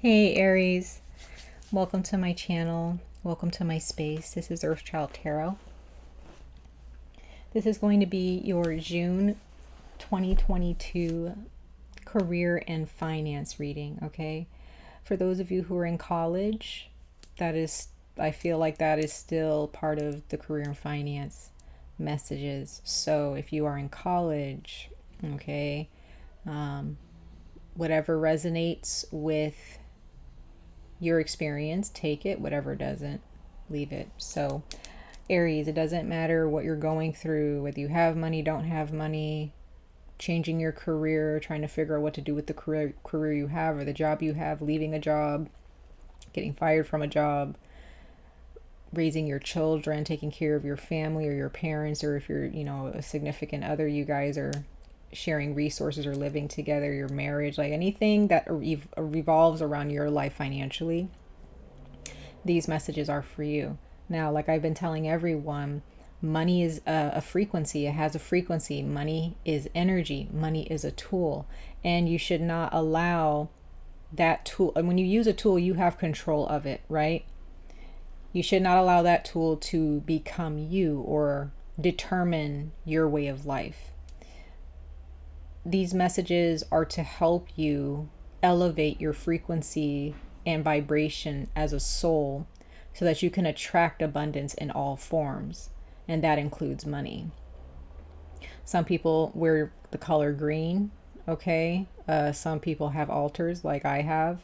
Hey Aries, welcome to my channel. Welcome to my space. This is Earthchild Tarot. This is going to be your June 2022 career and finance reading, okay? For those of you who are in college, I feel like that is still part of the career and finance messages. So if you are in college, okay, whatever resonates with your experience, take it. Whatever doesn't, leave it. So Aries, it doesn't matter what you're going through, whether you have money, don't have money, changing your career, trying to figure out what to do with the career you have or the job you have, leaving a job, getting fired from a job, raising your children, taking care of your family or your parents, or if you're, a significant other, you guys are sharing resources or living together, your marriage, like anything that revolves around your life financially, these messages are for you. Now, like I've been telling everyone, money is a frequency. It has a frequency. Money is energy. Money is a tool, and you should not allow that tool. And when you use a tool, you have control of it, right? You should not allow that tool to become you or determine your way of life. These messages are to help you elevate your frequency and vibration as a soul so that you can attract abundance in all forms. And that includes money. Some people wear the color green, okay? Some people have altars like I have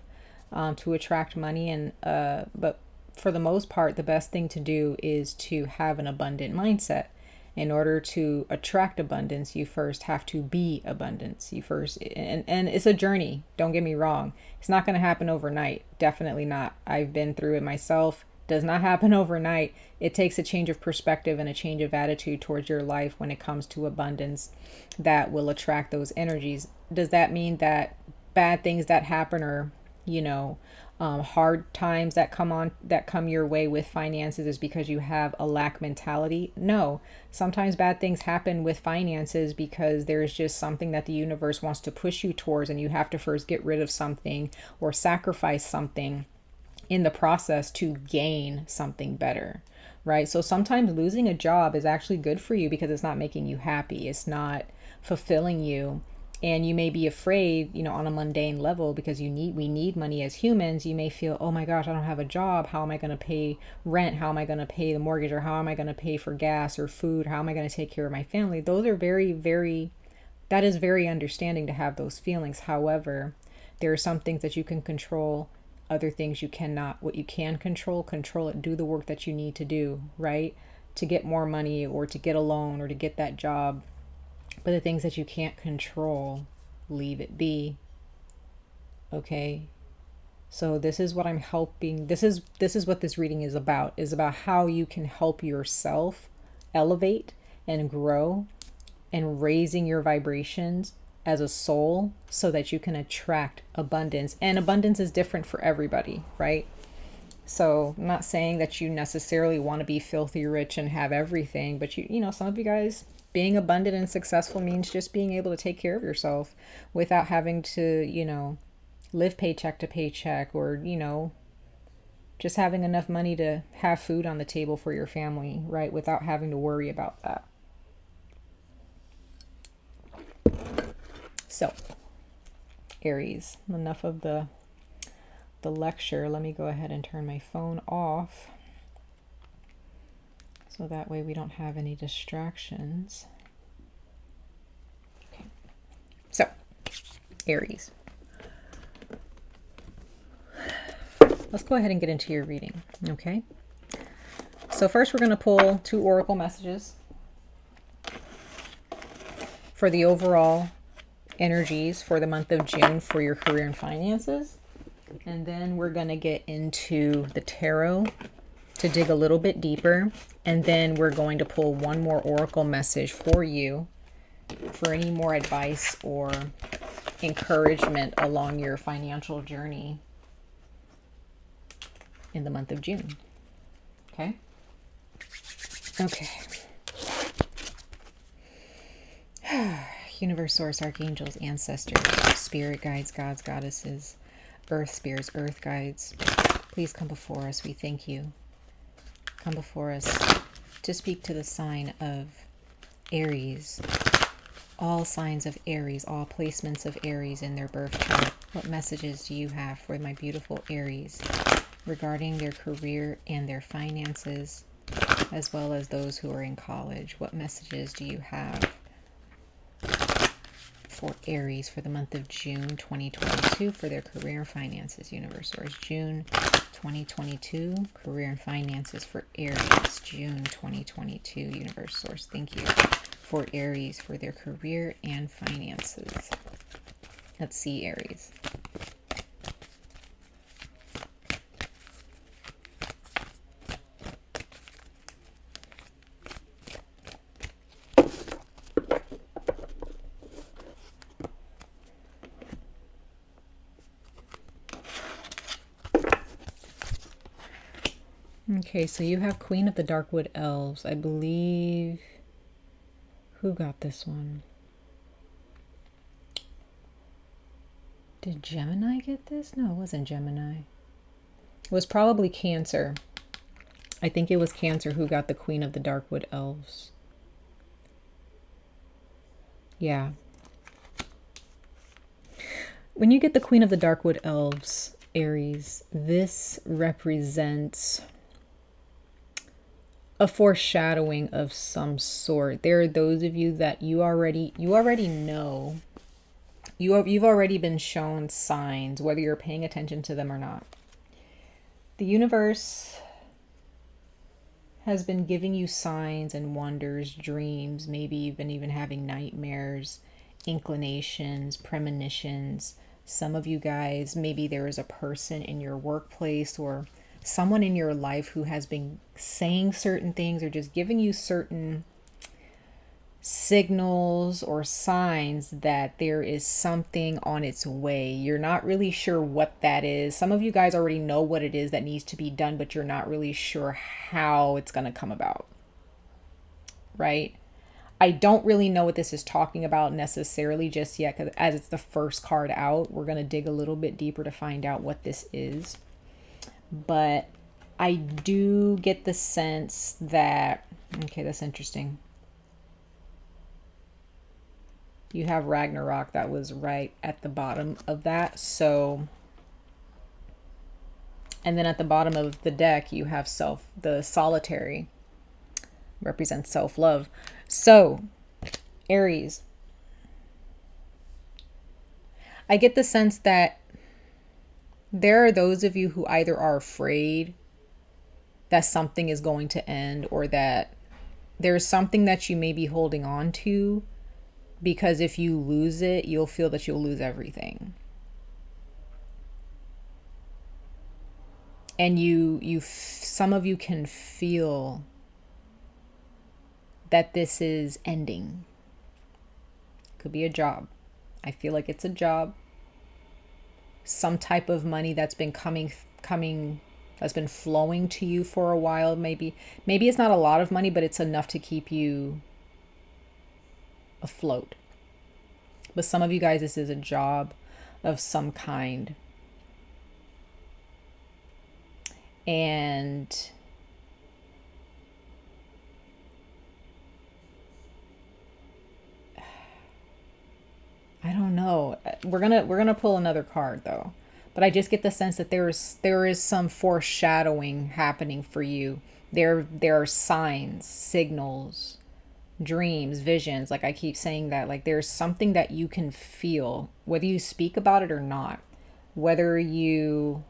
to attract money. But for the most part, the best thing to do is to have an abundant mindset. In order to attract abundance, you first have to be abundance. And it's a journey. Don't get me wrong. It's not going to happen overnight. Definitely not. I've been through it myself. Does not happen overnight. It takes a change of perspective and a change of attitude towards your life when it comes to abundance that will attract those energies. Does that mean that bad things that happen are, hard times that come your way with finances is because you have a lack mentality? No. Sometimes bad things happen with finances because there's just something that the universe wants to push you towards, and you have to first get rid of something or sacrifice something in the process to gain something better, right? So sometimes losing a job is actually good for you because it's not making you happy. It's not fulfilling you. And you may be afraid, on a mundane level, because we need money as humans. You may feel, oh my gosh, I don't have a job. How am I going to pay rent? How am I going to pay the mortgage? Or how am I going to pay for gas or food? How am I going to take care of my family? Those are that is very understanding to have those feelings. However, there are some things that you can control, other things you cannot. What you can control it. Do the work that you need to do, right? To get more money or to get a loan or to get that job. But the things that you can't control, leave it be. Okay? So this is what I'm helping. This is what this reading is about how you can help yourself elevate and grow and raising your vibrations as a soul so that you can attract abundance. And abundance is different for everybody, right? So I'm not saying that you necessarily want to be filthy rich and have everything, but some of you guys, being abundant and successful means just being able to take care of yourself without having to, live paycheck to paycheck, or, just having enough money to have food on the table for your family, right? Without having to worry about that. So, Aries, enough of the lecture. Let me go ahead and turn my phone off. So that way we don't have any distractions. Okay. So, Aries. Let's go ahead and get into your reading, okay? So first we're going to pull 2 oracle messages for the overall energies for the month of June for your career and finances. And then we're going to get into the tarot to dig a little bit deeper, and then we're going to pull 1 more oracle message for you for any more advice or encouragement along your financial journey in the month of June. Okay? Universe, source, archangels, ancestors, spirit guides, gods, goddesses, earth spirits, earth guides, please come before us. We thank you. Come before us to speak to the sign of Aries. All signs of Aries, all placements of Aries in their birth chart. What messages do you have for my beautiful Aries regarding their career and their finances, as well as those who are in college? What messages do you have for Aries for the month of June 2022 for their career and finances? Universe Source, June 2022, career and finances for Aries, June 2022, Universe Source. Thank you for Aries for their career and finances. Let's see, Aries. Okay, so you have Queen of the Darkwood Elves. I believe... Who got this one? Did Gemini get this? No, it wasn't Gemini. It was probably Cancer. I think it was Cancer who got the Queen of the Darkwood Elves. Yeah. When you get the Queen of the Darkwood Elves, Aries, this represents a foreshadowing of some sort. There are those of you that you already know. You've already been shown signs, whether you're paying attention to them or not. The universe has been giving you signs and wonders, dreams, maybe even having nightmares, inclinations, premonitions. Some of you guys, maybe there is a person in your workplace or someone in your life who has been saying certain things or just giving you certain signals or signs that there is something on its way. You're not really sure what that is. Some of you guys already know what it is that needs to be done, but you're not really sure how it's going to come about. Right? I don't really know what this is talking about necessarily just yet, because as it's the first card out, we're going to dig a little bit deeper to find out what this is. But I do get the sense that, okay, that's interesting. You have Ragnarok that was right at the bottom of that. So, and then at the bottom of the deck, you have the solitary represents self-love. So, Aries, I get the sense that there are those of you who either are afraid that something is going to end, or that there's something that you may be holding on to, because if you lose it, you'll feel that you'll lose everything. And some of you can feel that this is ending. Could be a job. I feel like it's a job. Some type of money that's been coming, that's been flowing to you for a while. Maybe it's not a lot of money, but it's enough to keep you afloat. But some of you guys, this is a job of some kind. And I don't know. We're gonna pull another card though. But I just get the sense that there is some foreshadowing happening for you. There are signs, signals, dreams, visions. Like I keep saying that, like there's something that you can feel, whether you speak about it or not. Whether you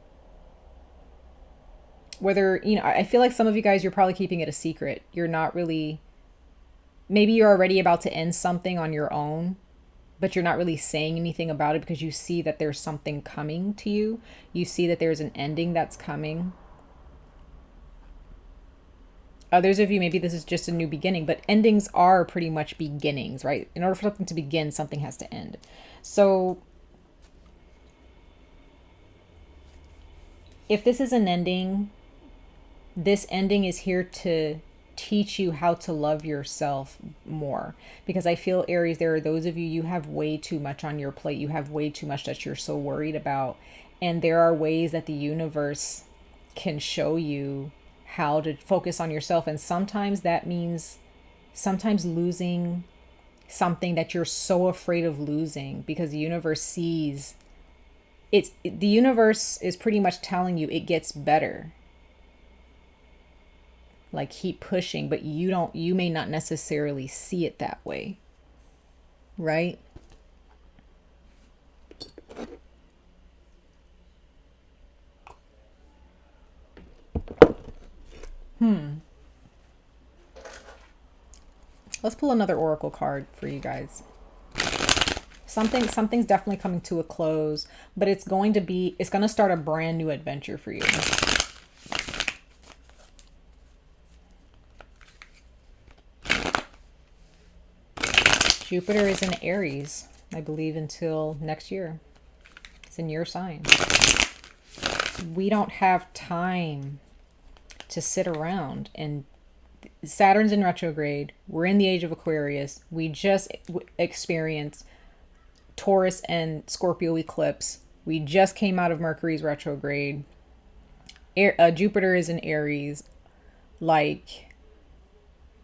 know, I feel like some of you guys, you're probably keeping it a secret. You're not really, maybe you're already about to end something on your own, but you're not really saying anything about it because you see that there's something coming to you. You see that there's an ending that's coming. Others of you, maybe this is just a new beginning, but endings are pretty much beginnings, right? In order for something to begin, something has to end. So if this is an ending, this ending is here to teach you how to love yourself more. Because I feel, Aries, there are those of you, you have way too much on your plate. You have way too much that you're so worried about. And there are ways that the universe can show you how to focus on yourself. And sometimes that means sometimes losing something that you're so afraid of losing, because the universe sees the universe is pretty much telling you it gets better. Like, keep pushing, but you may not necessarily see it that way. Right? Let's pull another oracle card for you guys. Something's definitely coming to a close, but it's going to start a brand new adventure for you. Jupiter is in Aries, I believe, until next year. It's in your sign. We don't have time to sit around, and Saturn's in retrograde. We're in the age of Aquarius. We just experienced Taurus and Scorpio eclipse. We just came out of Mercury's retrograde. Jupiter is in Aries. Like,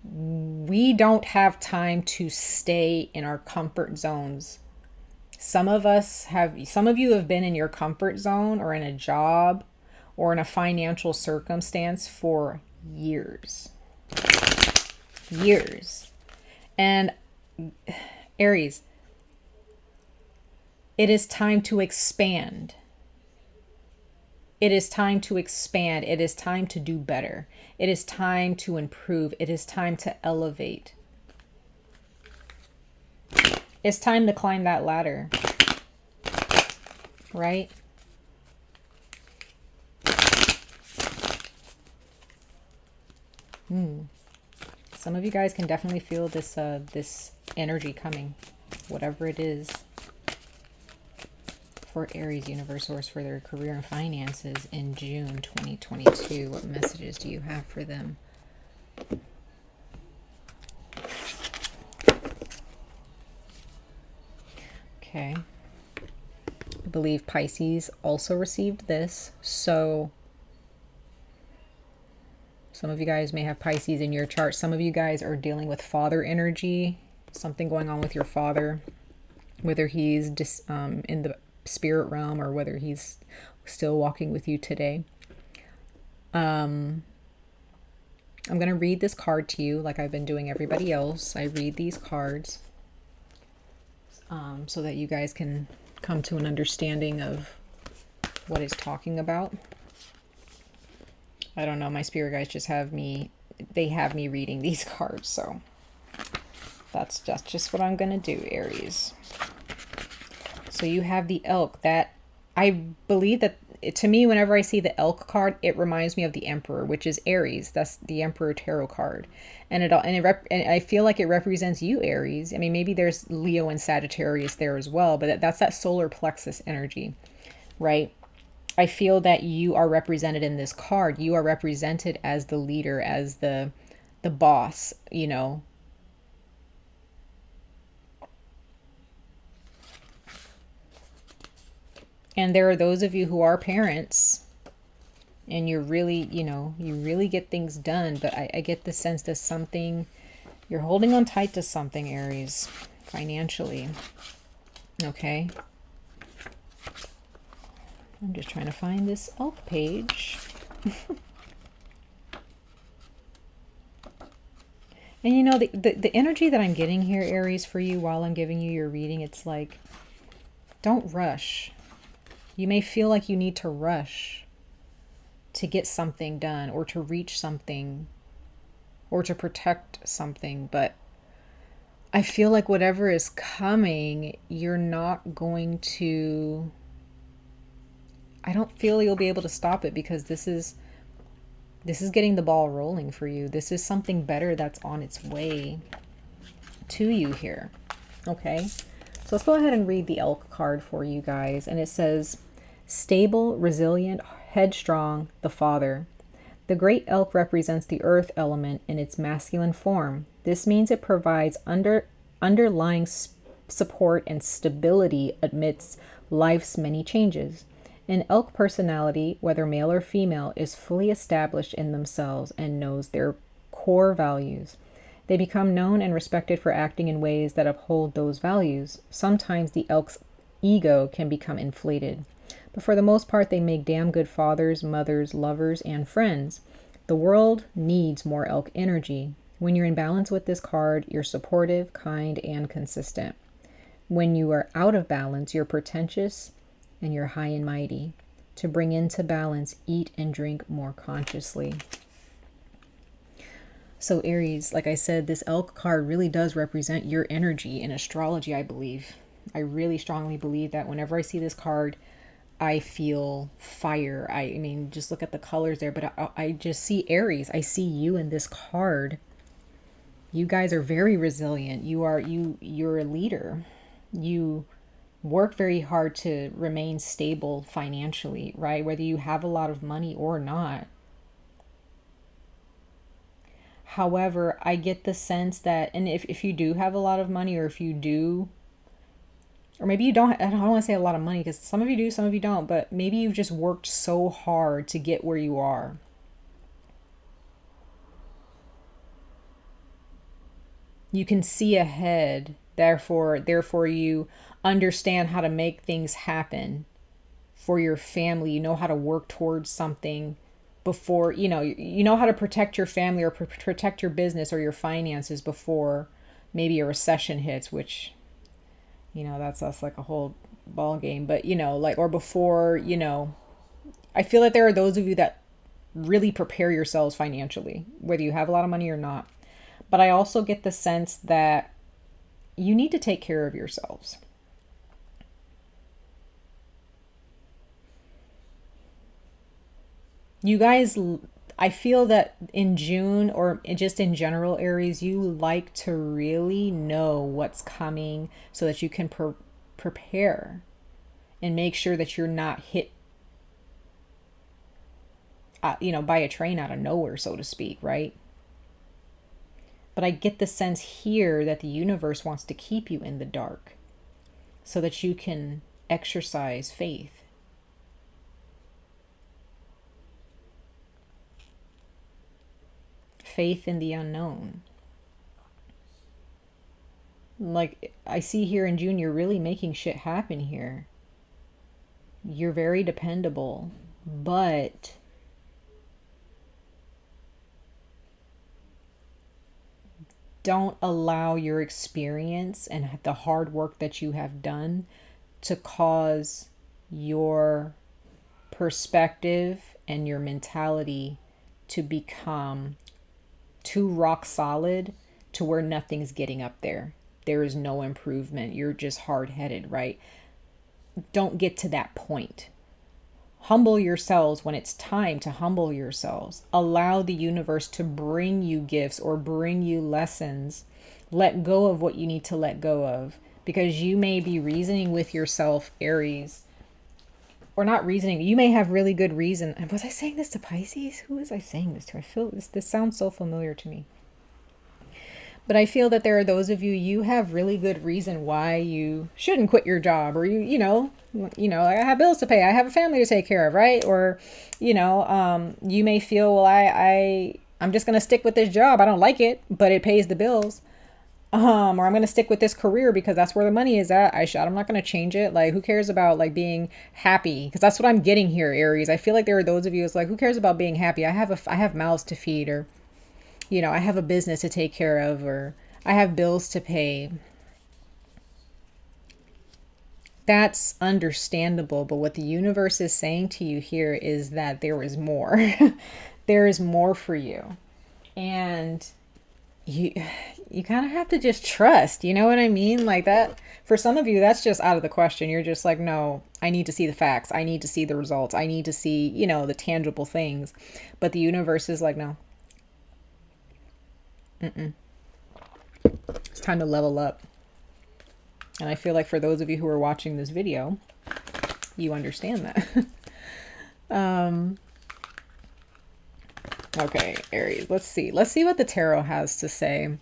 we don't have time to stay in our comfort zones. Some of you have been in your comfort zone or in a job or in a financial circumstance for years. And Aries, it is time to expand. It is time to expand. It is time to do better. It is time to improve. It is time to elevate. It's time to climb that ladder. Right? Some of you guys can definitely feel this energy coming, whatever it is. For Aries universe source for their career and finances in June 2022. What messages do you have for them? Okay. I believe Pisces also received this. So some of you guys may have Pisces in your chart. Some of you guys are dealing with father energy, something going on with your father, whether he's in the spirit realm or whether he's still walking with you today. I'm going to read this card to you like I've been doing everybody else. I read these cards so that you guys can come to an understanding of what it's talking about. I don't know, my spirit guides just have me reading these cards, so that's just what I'm going to do, Aries. So you have the elk. That I believe that to me, whenever I see the elk card, it reminds me of the Emperor, which is Aries. That's the Emperor tarot card, and I feel like it represents you, Aries. I mean, maybe there's Leo and Sagittarius there as well, but that's that solar plexus energy, right? I feel that you are represented in this card. You are represented as the leader, as the boss, you know. And there are those of you who are parents and you're really, you really get things done. But I get the sense that you're holding on tight to something, Aries, financially. Okay. I'm just trying to find this elk page. And the energy that I'm getting here, Aries, for you while I'm giving you your reading, it's like, don't rush. You may feel like you need to rush to get something done or to reach something or to protect something. But I feel like whatever is coming, you're not going to... I don't feel you'll be able to stop it, because this is getting the ball rolling for you. This is something better that's on its way to you here. Okay, so let's go ahead and read the elk card for you guys. And it says, stable, resilient, headstrong, the father. The great elk represents the earth element in its masculine form. This means it provides underlying support and stability amidst life's many changes. An elk personality, whether male or female, is fully established in themselves and knows their core values. They become known and respected for acting in ways that uphold those values. Sometimes the elk's ego can become inflated, but for the most part, they make damn good fathers, mothers, lovers, and friends. The world needs more elk energy. When you're in balance with this card, you're supportive, kind, and consistent. When you are out of balance, you're pretentious and you're high and mighty. To bring into balance, eat and drink more consciously. So Aries, like I said, this elk card really does represent your energy in astrology, I believe. I really strongly believe that whenever I see this card, I feel fire. I mean, just look at the colors there, but I just see Aries. I see you in this card. You guys are very resilient. You're a leader. You work very hard to remain stable financially, right? Whether you have a lot of money or not. However, I get the sense that, and if you do have a lot of money, or if you do, or maybe you don't, I don't want to say a lot of money, because some of you do, some of you don't, but maybe you've just worked so hard to get where you are. You can see ahead, therefore you understand how to make things happen for your family. You know how to work towards something before, you know how to protect your family or protect your business or your finances before maybe a recession hits, which, that's like a whole ball game, but or before, I feel that there are those of you that really prepare yourselves financially, whether you have a lot of money or not. But I also get the sense that you need to take care of yourselves. You guys, I feel that in June, or just in general, Aries, you like to really know what's coming so that you can prepare and make sure that you're not hit, by a train out of nowhere, so to speak, right? But I get the sense here that the universe wants to keep you in the dark so that you can exercise faith. Faith in the unknown. Like I see here in June, you're really making shit happen here. You're very dependable, but don't allow your experience and the hard work that you have done to cause your perspective and your mentality to become too rock solid to where nothing's getting up there. There is no improvement. You're just hard-headed, right? Don't get to that point. Humble yourselves when it's time to humble yourselves. Allow the universe to bring you gifts or bring you lessons. Let go of what you need to let go of, because you may be reasoning with yourself, Aries, or not reasoning. You may have really good reason. Was I saying this to Pisces? Who was I saying this to? I feel this sounds so familiar to me. But I feel that there are those of you, you have really good reason why you shouldn't quit your job, or you know, I have bills to pay, I have a family to take care of, right? Or, you may feel, well, I'm just going to stick with this job. I don't like it, but it pays the bills. Or I'm going to stick with this career because that's where the money is at. I'm not going to change it. Like, who cares about like being happy? Because that's what I'm getting here, Aries. I feel like there are those of you, it's like, who cares about being happy? I have mouths to feed, or I have a business to take care of, or I have bills to pay. That's understandable. But what the universe is saying to you here is that there is more. There is more for you. And you kind of have to just trust, you know what I mean? Like that, for some of you, that's just out of the question. You're just like, no, I need to see the facts. I need to see the results. I need to see, the tangible things. But the universe is like, no. It's time to level up. And I feel like for those of you who are watching this video, you understand that. Okay, Aries, let's see what the tarot has to say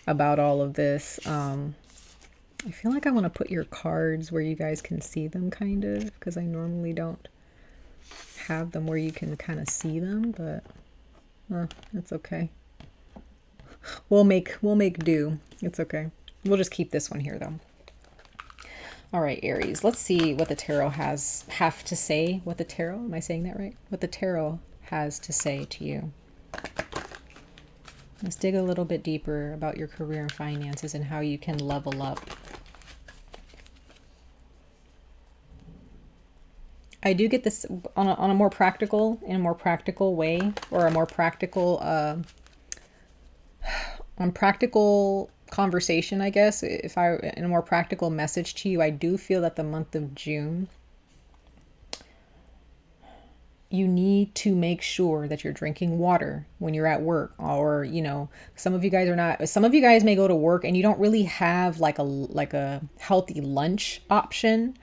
about all of this. I feel like I want to put your cards where you guys can see them, kind of, because I normally don't have them where you can kind of see them, but that's okay. We'll make do. It's okay. We'll just keep this one here though. All right, Aries, let's see what the tarot have to say. What the tarot, am I saying that right? What the tarot has to say to you. Let's dig a little bit deeper about your career and finances and how you can level up. I do get this on a more practical, in a more practical way, or a more practical, on practical conversation, I guess. If I, in a more practical message to you, I do feel that the month of June, you need to make sure that you're drinking water when you're at work, or, you know, some of you guys are not, some of you guys may go to work and you don't really have like a healthy lunch option.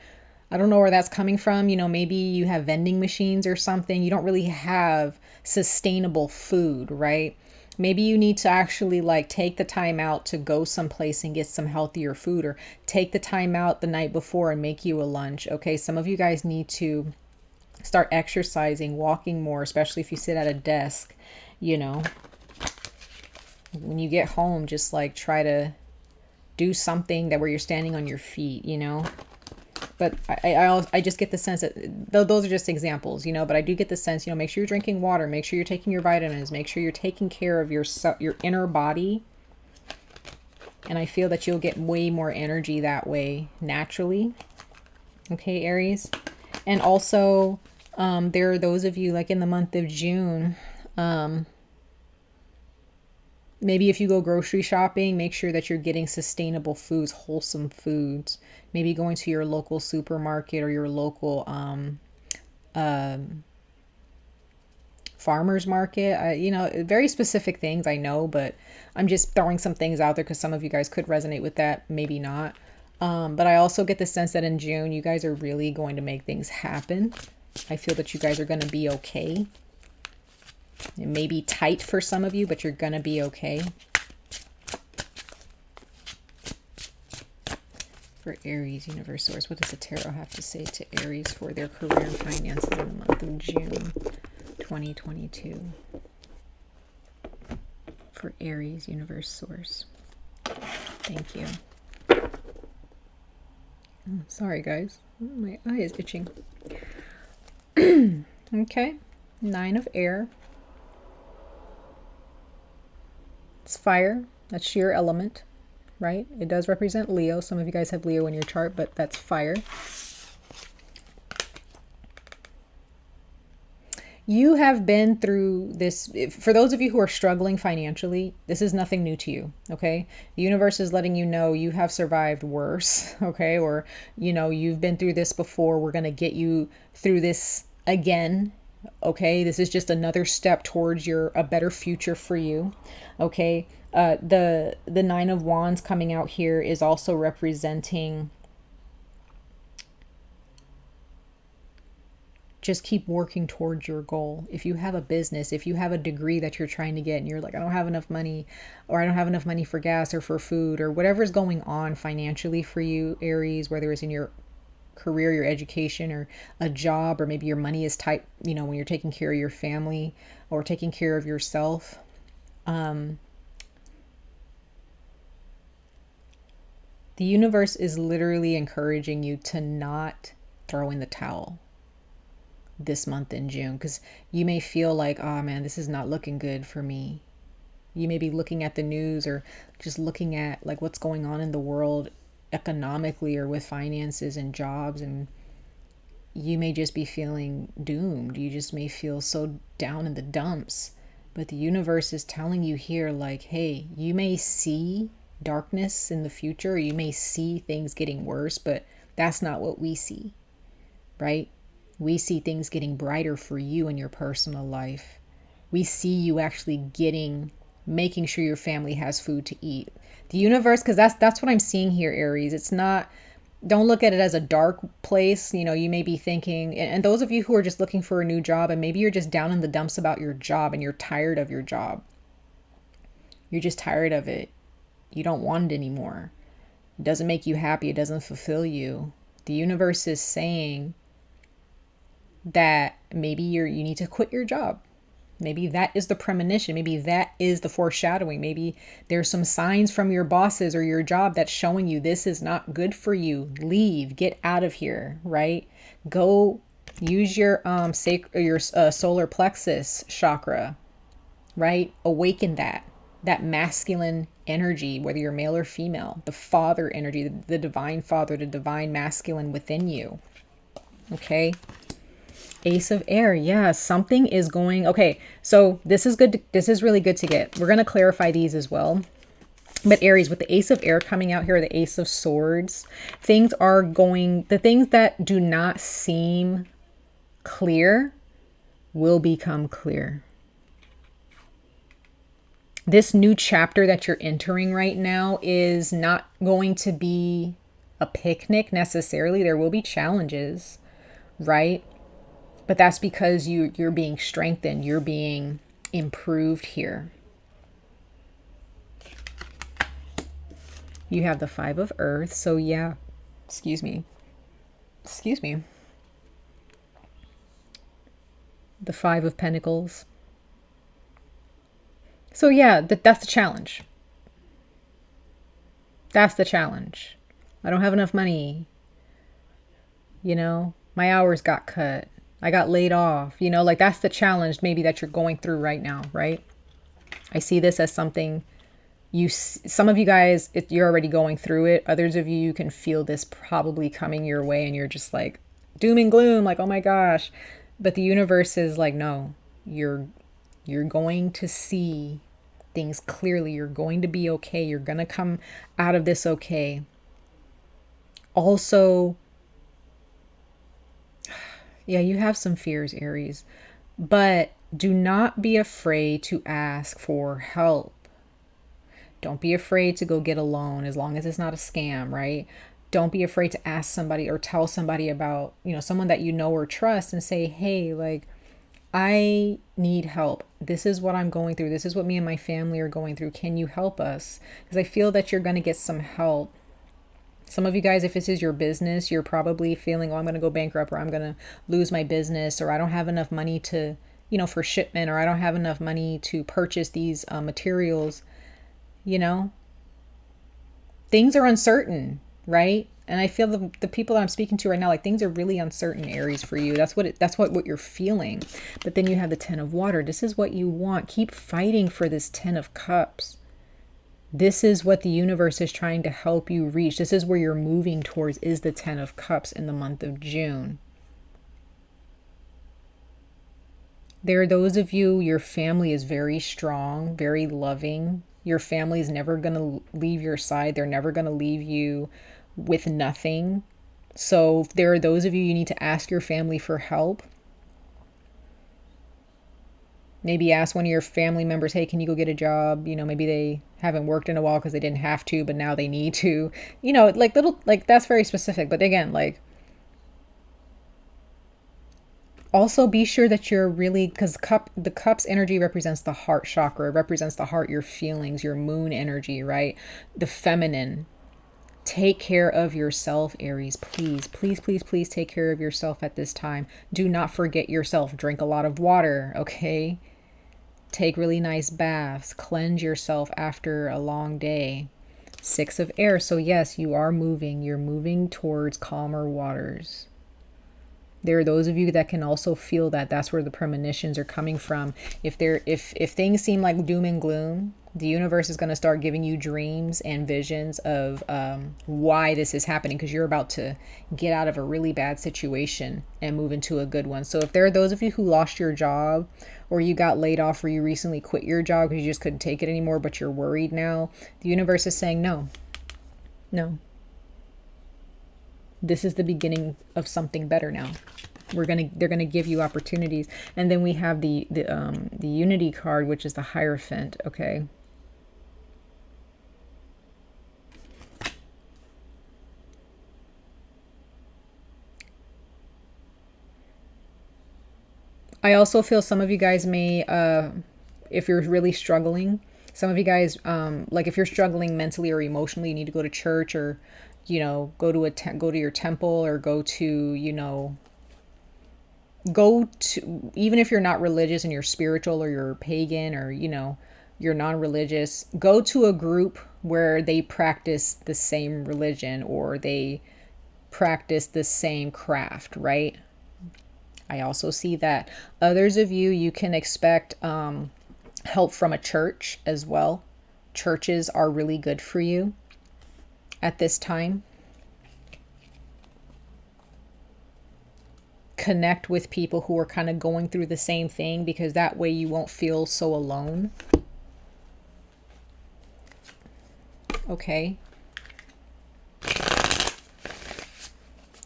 I don't know where that's coming from. You know, maybe you have vending machines or something. You don't really have sustainable food, right? Maybe you need to actually like take the time out to go someplace and get some healthier food, or take the time out the night before and make you a lunch. Okay, some of you guys need to start exercising, walking more, especially if you sit at a desk. You know, when you get home, just like try to do something that where you're standing on your feet, you know. But I just get the sense that those are just examples, you know, but I do get the sense, you know, make sure you're drinking water, make sure you're taking your vitamins, make sure you're taking care of your inner body. And I feel that you'll get way more energy that way naturally. Okay, Aries. And also, there are those of you like in the month of June, maybe if you go grocery shopping, make sure that you're getting sustainable foods, wholesome foods. Maybe going to your local supermarket or your local farmer's market. You know, very specific things, I know, but I'm just throwing some things out there because some of you guys could resonate with that, maybe not. But I also get the sense that in June, you guys are really going to make things happen. I feel that you guys are going to be okay. It may be tight for some of you, but you're going to be okay. For Aries, Universe Source, what does the tarot have to say to Aries for their career and finances in the month of June 2022? For Aries, Universe Source. Thank you. Oh, sorry, guys. My eye is itching. Okay. 9 of Air. It's fire. That's your element, right? It does represent Leo. Some of you guys have Leo in your chart, but that's fire. You have been through this. For those of you who are struggling financially, this is nothing new to you, okay? The universe is letting you know you have survived worse, okay? Or, you know, you've been through this before. We're going to get you through this again, okay? This is just another step towards a better future for you, okay? The 9 of Wands coming out here is also representing just keep working towards your goal. If you have a business, if you have a degree that you're trying to get and you're like, I don't have enough money, or I don't have enough money for gas or for food, or whatever's going on financially for you, Aries, whether it's in your career, your education, or a job, or maybe your money is tight, you know, when you're taking care of your family or taking care of yourself. The universe is literally encouraging you to not throw in the towel this month in June, because you may feel like, oh man, this is not looking good for me. You may be looking at the news or just looking at like what's going on in the world economically or with finances and jobs, and you may just be feeling doomed. You just may feel so down in the dumps. But the universe is telling you here, like, hey, you may see darkness in the future, you may see things getting worse, but that's not what we see, right? We see things getting brighter for you in your personal life. We see you actually making sure your family has food to eat. The universe, because that's what I'm seeing here, Aries. It's not, don't look at it as a dark place. You know, you may be thinking, and those of you who are just looking for a new job, and maybe you're just down in the dumps about your job and you're tired of your job. You're just tired of it. You don't want it anymore. It doesn't make you happy. It doesn't fulfill you. The universe is saying that maybe you need to quit your job. Maybe that is the premonition. Maybe that is the foreshadowing. Maybe there's some signs from your bosses or your job that's showing you this is not good for you. Leave, get out of here, right? Go use your solar plexus chakra, right? Awaken that masculine energy, whether you're male or female, the father energy, the divine father, the divine masculine within you. Okay? Ace of Air. Yeah, something is going. Okay, so this is good. This is really good to get. We're going to clarify these as well. But Aries, with the Ace of Air coming out here, the Ace of Swords, things are going, the things that do not seem clear will become clear. This new chapter that you're entering right now is not going to be a picnic necessarily. There will be challenges, right? But that's because you're being strengthened. You're being improved here. You have the Five of Earth. So yeah, excuse me. The Five of Pentacles. So yeah, that's the challenge. That's the challenge. I don't have enough money. You know, my hours got cut. I got laid off, you know, like that's the challenge maybe that you're going through right now, right? I see this as something some of you guys, you're already going through it. Others of you, you can feel this probably coming your way and you're just like doom and gloom, like, oh my gosh. But the universe is like, no, you're going to see things clearly. You're going to be okay. You're going to come out of this okay. Also, yeah, you have some fears, Aries, but do not be afraid to ask for help. Don't be afraid to go get a loan as long as it's not a scam, right? Don't be afraid to ask somebody or tell somebody about, you know, someone that you know or trust and say, hey, like, I need help. This is what I'm going through. This is what me and my family are going through. Can you help us? Because I feel that you're going to get some help. Some of you guys, if this is your business, you're probably feeling, oh, I'm going to go bankrupt, or I'm going to lose my business, or I don't have enough money to, you know, for shipment, or I don't have enough money to purchase these materials. You know, things are uncertain, right? And I feel the people that I'm speaking to right now, like things are really uncertain, Aries, for you. That's what you're feeling. But then you have the Ten of Water. This is what you want. Keep fighting for this Ten of Cups. This is what the universe is trying to help you reach. This is where you're moving towards, is the Ten of Cups in the month of June. There are those of you, your family is very strong, very loving. Your family is never going to leave your side. They're never going to leave you with nothing. So there are those of you, you need to ask your family for help. Maybe ask one of your family members, hey, can you go get a job? You know, maybe they haven't worked in a while because they didn't have to, but now they need to. You know, like little, like that's very specific. But again, like, also be sure that you're really, because the cups energy represents the heart chakra, represents the heart, your feelings, your moon energy, right? The feminine. Take care of yourself, Aries. Please, please, please, please take care of yourself at this time. Do not forget yourself. Drink a lot of water, okay? Take really nice baths. Cleanse yourself after a long day. Six of Air. So yes, you are moving. You're moving towards calmer waters. There are those of you that can also feel that that's where the premonitions are coming from. If things seem like doom and gloom, the universe is going to start giving you dreams and visions of why this is happening, because you're about to get out of a really bad situation and move into a good one. So if there are those of you who lost your job, or you got laid off, or you recently quit your job because you just couldn't take it anymore, but you're worried now, the universe is saying no. This is the beginning of something better now. They're gonna give you opportunities. And then we have the Unity card, which is the Hierophant, okay? I also feel some of you guys may, if you're really struggling, Some of you guys, like if you're struggling mentally or emotionally, you need to go to church, or, you know, go to your temple, or go to, you know, even if you're not religious and you're spiritual, or you're pagan, or, you know, you're non-religious, go to a group where they practice the same religion, or they practice the same craft, right? I also see that. Others of you, you can expect help from a church as well. Churches are really good for you at this time. Connect with people who are kind of going through the same thing, because that way you won't feel so alone. Okay.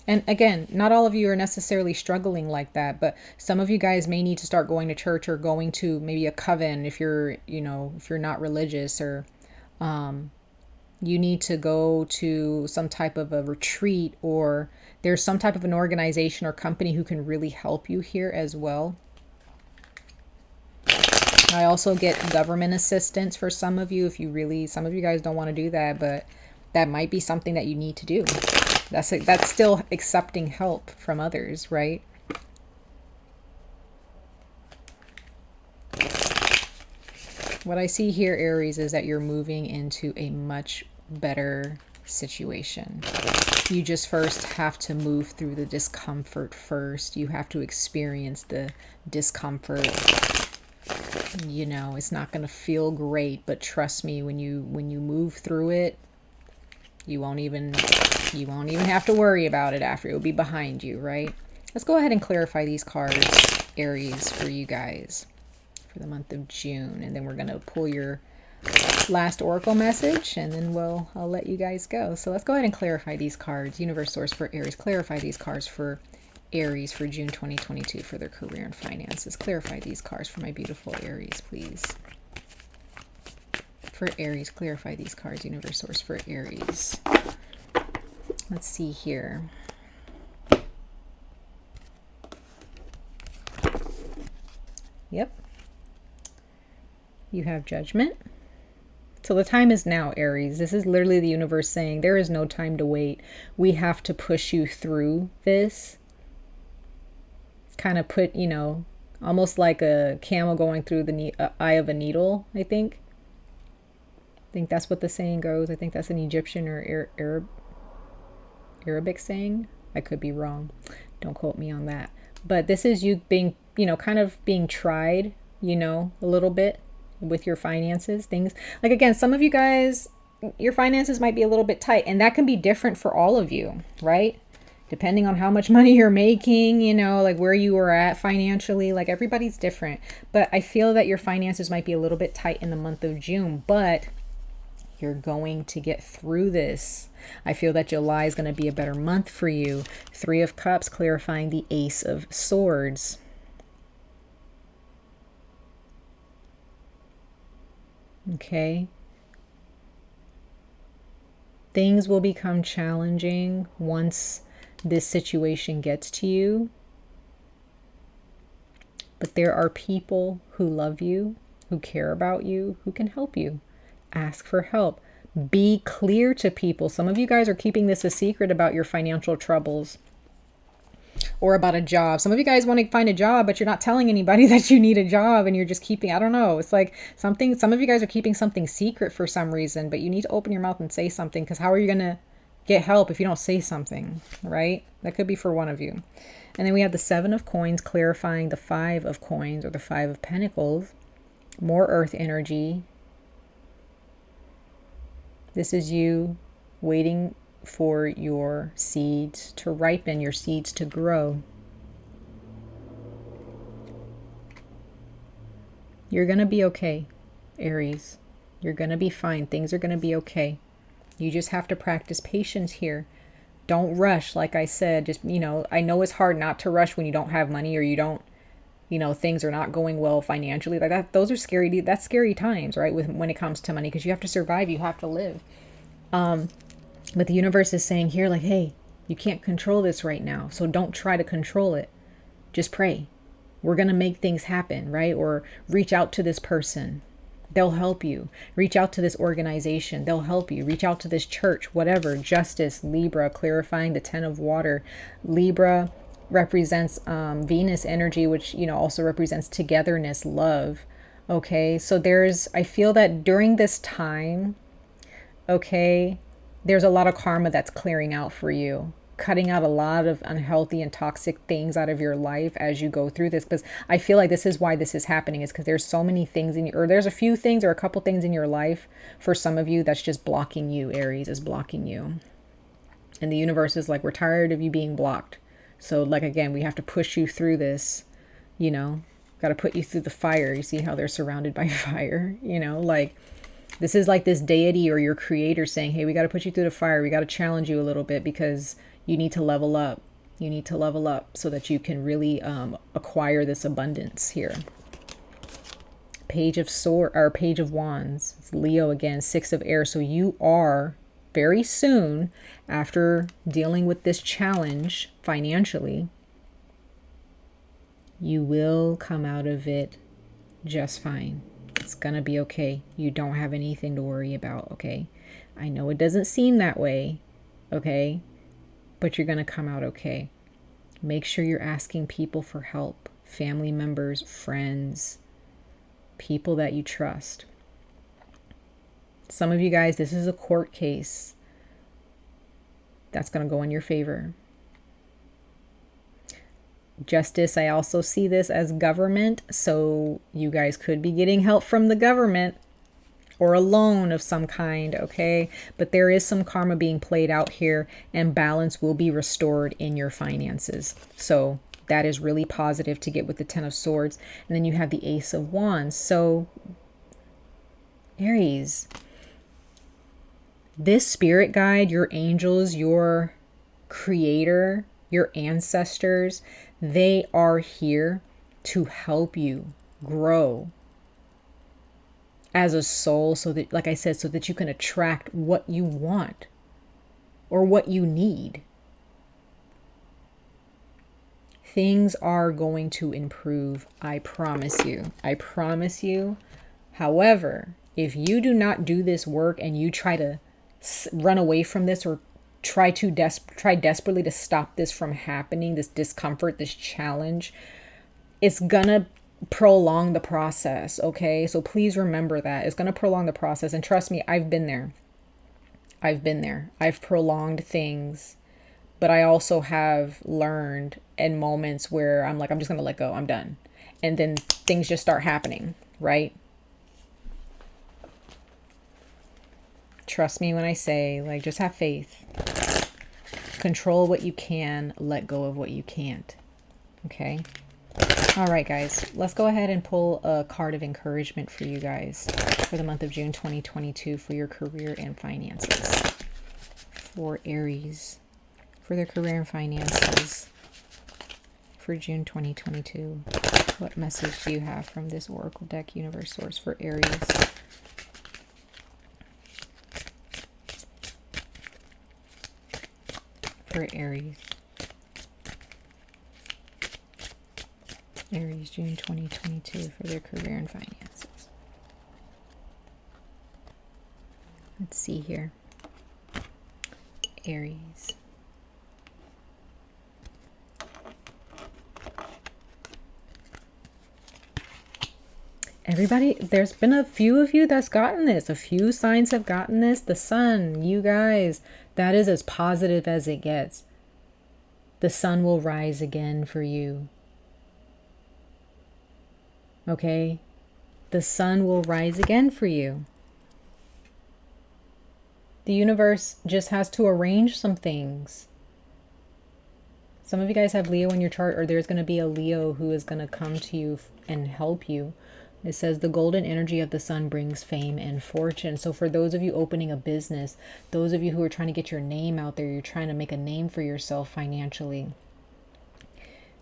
And again, not all of you are necessarily struggling like that, but some of you guys may need to start going to church, or going to maybe a coven if you're, you know, if you're not religious, or you need to go to some type of a retreat, or there's some type of an organization or company who can really help you here as well. I also get government assistance for some of you, if you really, some of you guys don't want to do that, but that might be something that you need to do. That's still accepting help from others, right? What I see here, Aries, is that you're moving into a much better situation. You just first have to move through the discomfort first. You have to experience the discomfort. You know, it's not going to feel great, but trust me, when you move through it, you won't even have to worry about it after. It will be behind you, right? Let's go ahead and clarify these cards, Aries, for you guys for the month of June, and then we're going to pull your last oracle message, and then I'll let you guys go. So let's go ahead and clarify these cards. Universe source for Aries, clarify these cards for Aries for June 2022 for their career and finances. Clarify these cards for my beautiful Aries, please. For Aries, clarify these cards. Universe source for Aries. Let's see here. Yep. You have Judgment. So the time is now, Aries. This is literally the universe saying there is no time to wait. We have to push you through this. Kind of put, you know, almost like a camel going through the eye of a needle, I think. I think that's what the saying goes. I think that's an Egyptian or Arabic saying. I could be wrong. Don't quote me on that. But this is you being, you know, kind of being tried, you know, a little bit with your finances. Things like, again, some of you guys, your finances might be a little bit tight, and that can be different for all of you, right? Depending on how much money you're making, you know, like where you are at financially, like everybody's different. But I feel that your finances might be a little bit tight in the month of June, but you're going to get through this. I feel that July is going to be a better month for you. 3 of Cups, clarifying the Ace of Swords. Okay. Things will become challenging once this situation gets to you. But there are people who love you, who care about you, who can help you. Ask for help. Be clear to people. Some of you guys are keeping this a secret about your financial troubles, or about a job. Some of you guys want to find a job, but you're not telling anybody that you need a job, and you're just keeping, I don't know. It's like some of you guys are keeping something secret for some reason, but you need to open your mouth and say something, because how are you going to get help if you don't say something, right? That could be for one of you. And then we have the 7 of Coins, clarifying the 5 of Coins, or the 5 of Pentacles. More earth energy. This is you waiting for your seeds to ripen, your seeds to grow. You're going to be okay, Aries. You're going to be fine. Things are going to be okay. You just have to practice patience here. Don't rush, like I said. Just, you know, I know it's hard not to rush when you don't have money, or you don't, you know, things are not going well financially. Like that, those are scary. That's scary times, right? When it comes to money, because you have to survive, you have to live. But the universe is saying here, like, hey, you can't control this right now, so don't try to control it. Just pray. We're going to make things happen, right? Or reach out to this person. They'll help you. Reach out to this organization. They'll help you. Reach out to this church, whatever. Justice, Libra, clarifying the 10 of water. Libra represents Venus energy, which, you know, also represents togetherness, love. Okay, so I feel that during this time, okay, there's a lot of karma that's clearing out for you, cutting out a lot of unhealthy and toxic things out of your life as you go through this. Because I feel like this is why this is happening, is because there's so many things or there's a few things or a couple things in your life for some of you that's just blocking you. Aries is blocking you. And the universe is like, we're tired of you being blocked. So like, again, we have to push you through this, you know, got to put you through the fire. You see how they're surrounded by fire, you know, like this is like this deity or your creator saying, hey, we got to put you through the fire. We got to challenge you a little bit because you need to level up. You need to level up so that you can really acquire this abundance here. Page of Wands. It's Leo again, 6 of Air. So you are very soon after dealing with this challenge financially, you will come out of it just fine. It's gonna be okay. You don't have anything to worry about, okay? I know it doesn't seem that way, okay? But you're gonna come out okay. Make sure you're asking people for help. Family members, friends, people that you trust. Some of you guys, this is a court case that's gonna go in your favor. Justice, I also see this as government. So you guys could be getting help from the government or a loan of some kind, okay? But there is some karma being played out here and balance will be restored in your finances. So that is really positive to get with the 10 of Swords. And then you have the Ace of Wands. So Aries, this spirit guide, your angels, your creator, your ancestors, they are here to help you grow as a soul, so that, like I said, so that you can attract what you want or what you need. Things are going to improve. I promise you. I promise you. However, if you do not do this work and you try to run away from this or try desperately to stop this from happening, this discomfort, this challenge, it's gonna prolong the process, okay? So please remember that. It's gonna prolong the process. And trust me, I've been there. I've prolonged things, but I also have learned in moments where I'm like, I'm just gonna let go, I'm done. And then things just start happening, right? Trust me when I say, like, just have faith. Control what you can, let go of what you can't. Okay? All right, guys. Let's go ahead and pull a card of encouragement for you guys for the month of June 2022 for your career and finances. For Aries, for their career and finances for June 2022. What message do you have from this Oracle deck, Universe Source, for Aries? For Aries. Aries, June 2022 for their career and finances. Let's see here. Aries. Everybody, there's been a few of you that's gotten this. A few signs have gotten this. The sun, you guys, that is as positive as it gets. The sun will rise again for you. Okay? The sun will rise again for you. The universe just has to arrange some things. Some of you guys have Leo in your chart, or there's going to be a Leo who is going to come to you and help you. It says the golden energy of the sun brings fame and fortune. So for those of you opening a business, those of you who are trying to get your name out there, you're trying to make a name for yourself financially.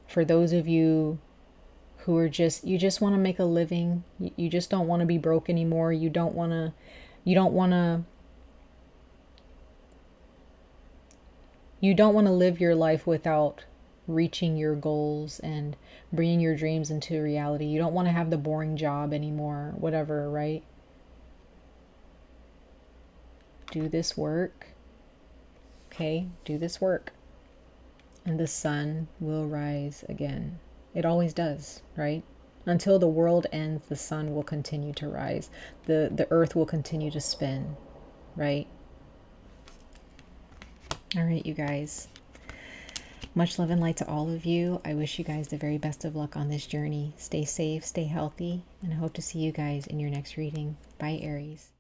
For those of you who are you just want to make a living, you just don't want to be broke anymore. You don't want to live your life without reaching your goals and bringing your dreams into reality. You don't want to have the boring job anymore, whatever, right? do this work. Okay, do this work. And the sun will rise again. It always does, right? Until the world ends, the sun will continue to rise. The earth will continue to spin, right? All right, you guys. Much love and light to all of you. I wish you guys the very best of luck on this journey. Stay safe, stay healthy, and I hope to see you guys in your next reading. Bye, Aries.